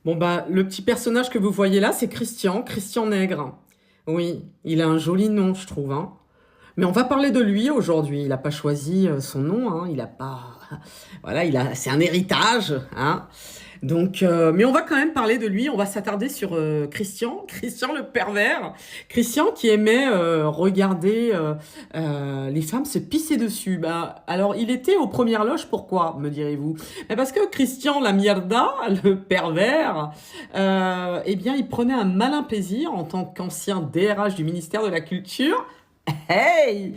Bon, bah, le petit personnage que vous voyez là, c'est Christian, Christian Nègre. Oui, il a un joli nom, je trouve, hein. Mais on va parler de lui aujourd'hui. Il n'a pas choisi son nom, hein. Il a pas. Voilà, c'est un héritage, hein. Donc, mais on va quand même parler de lui. On va s'attarder sur Christian, Christian le pervers, Christian qui aimait regarder les femmes se pisser dessus. Bah, alors, il était aux premières loges. Pourquoi, me direz-vous? Parce que Christian la mierda, le pervers, eh bien, il prenait un malin plaisir en tant qu'ancien DRH du ministère de la Culture. Hey!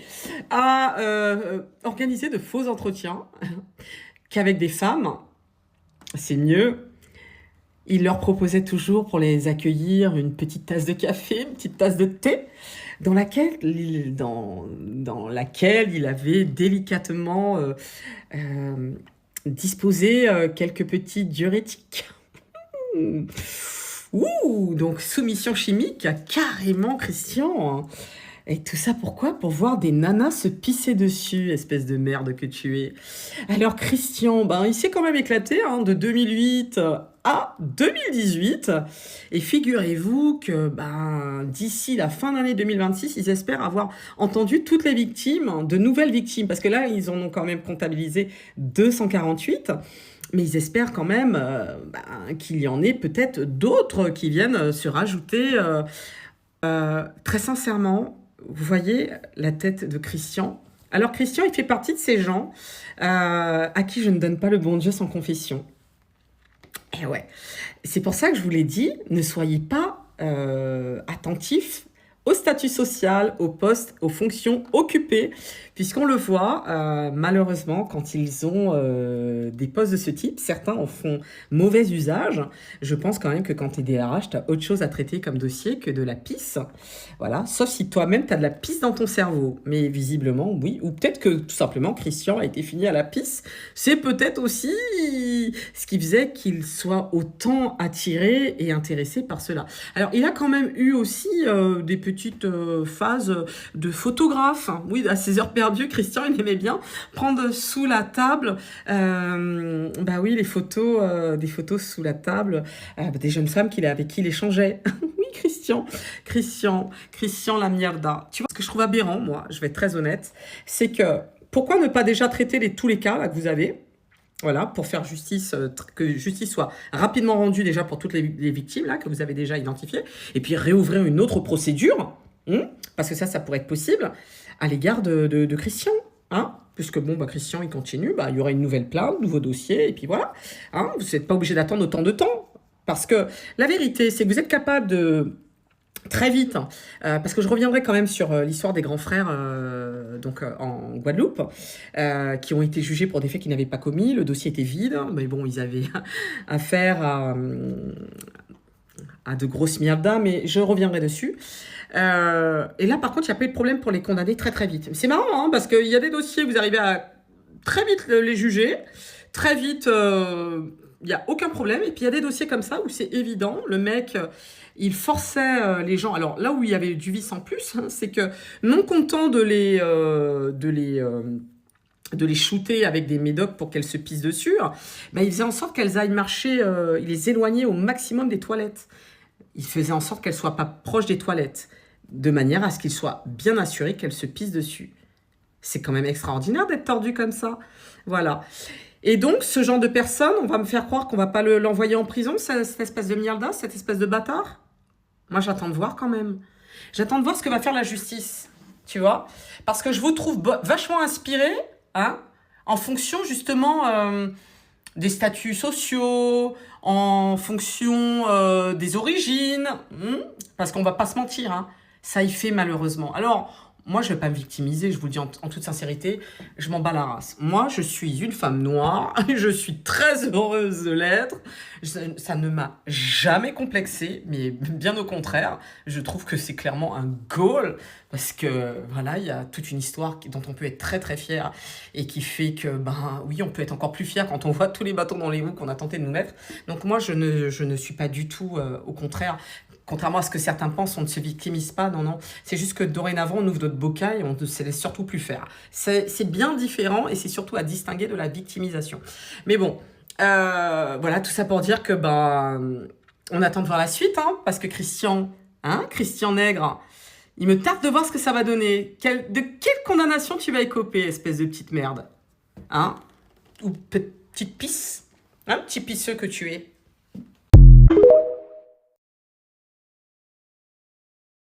À organiser de faux entretiens qu'avec des femmes, c'est mieux. Il leur proposait toujours pour les accueillir une petite tasse de café, une petite tasse de thé, dans laquelle il avait délicatement disposé quelques petits diurétiques. Ouh, donc soumission chimique, carrément Christian, hein. Et tout ça pourquoi? Pour voir des nanas se pisser dessus, espèce de merde que tu es. Alors Christian, ben, il s'est quand même éclaté hein, de 2008 à 2018. Et figurez-vous que ben, d'ici la fin d'année 2026, ils espèrent avoir entendu toutes les victimes, de nouvelles victimes. Parce que là, ils en ont quand même comptabilisé 248. Mais ils espèrent quand même qu'il y en ait peut-être d'autres qui viennent se rajouter. Très sincèrement, vous voyez la tête de Christian. Alors Christian, il fait partie de ces gens à qui je ne donne pas le bon Dieu sans confession. Et ouais, c'est pour ça que je vous l'ai dit, ne soyez pas attentifs au statut social, au poste, aux fonctions occupées, puisqu'on le voit, malheureusement, quand ils ont des postes de ce type, certains en font mauvais usage. Je pense quand même que quand tu es DRH, tu as autre chose à traiter comme dossier que de la pisse. Voilà, sauf si toi-même, tu as de la pisse dans ton cerveau. Mais visiblement, oui. Ou peut-être que tout simplement, Christian a été fini à la pisse. C'est peut-être aussi ce qui faisait qu'il soit autant attiré et intéressé par cela. Alors, il a quand même eu aussi des petites phases de photographe. Oui, à ses heures perdues, Christian, il aimait bien prendre sous la table, bah oui, les photos, des photos sous la table, des jeunes femmes avec qui il échangeait. Oui, Christian la mierda. Tu vois, ce que je trouve aberrant, moi, je vais être très honnête, c'est que pourquoi ne pas déjà traiter tous les cas là, que vous avez? Voilà, pour faire justice, que justice soit rapidement rendue déjà pour toutes les victimes là, que vous avez déjà identifiées, et puis réouvrir une autre procédure, parce que ça pourrait être possible, à l'égard de Christian. Hein, puisque bon, bah, Christian, il continue, bah, il y aura une nouvelle plainte, un nouveau dossier, et puis voilà. Hein, vous n'êtes pas obligé d'attendre autant de temps. Parce que la vérité, c'est que vous êtes capable de très vite, parce que je reviendrai quand même sur l'histoire des grands frères en Guadeloupe, qui ont été jugés pour des faits qu'ils n'avaient pas commis. Le dossier était vide, mais bon, ils avaient affaire à de grosses mierdas, mais je reviendrai dessus. Et là, par contre, il n'y a pas eu de problème pour les condamner très très vite. C'est marrant, hein, parce qu'il y a des dossiers, vous arrivez à très vite les juger, très vite, il n'y a aucun problème. Et puis il y a des dossiers comme ça où c'est évident, le mec, il forçait les gens. Alors là où il y avait du vice en plus, hein, c'est que non content de les shooter avec des médocs pour qu'elles se pissent dessus, ben, il faisait en sorte qu'elles aillent marcher, il les éloignait au maximum des toilettes. Il faisait en sorte qu'elles ne soient pas proches des toilettes, de manière à ce qu'il soit bien assuré qu'elles se pissent dessus. C'est quand même extraordinaire d'être tordu comme ça. Voilà. Et donc, ce genre de personne, on va me faire croire qu'on va pas l'envoyer en prison, cette espèce de mierda, cette espèce de bâtard. Moi, j'attends de voir quand même. J'attends de voir ce que va faire la justice, tu vois. Parce que je vous trouve vachement inspiré, hein, en fonction justement des statuts sociaux, en fonction des origines. Parce qu'on va pas se mentir, hein, ça y fait malheureusement. Alors, moi, je ne vais pas me victimiser, je vous le dis en toute sincérité, je m'en bats la race. Moi, je suis une femme noire, je suis très heureuse de l'être, ça ne m'a jamais complexée, mais bien au contraire, je trouve que c'est clairement un goal, parce que voilà, il y a toute une histoire dont on peut être très très fier, et qui fait que, ben oui, on peut être encore plus fier quand on voit tous les bâtons dans les roues qu'on a tenté de nous mettre. Donc moi, je ne suis pas du tout, au contraire, contrairement à ce que certains pensent, on ne se victimise pas, non, non. C'est juste que dorénavant, on ouvre notre bocal et on ne se laisse surtout plus faire. C'est bien différent et c'est surtout à distinguer de la victimisation. Mais bon, voilà, tout ça pour dire que On attend de voir la suite, hein, parce que Christian Nègre, il me tarde de voir ce que ça va donner. De quelle condamnation tu vas écoper, espèce de petite merde? Hein? Ou petite pisse? Hein, petit pisseux que tu es.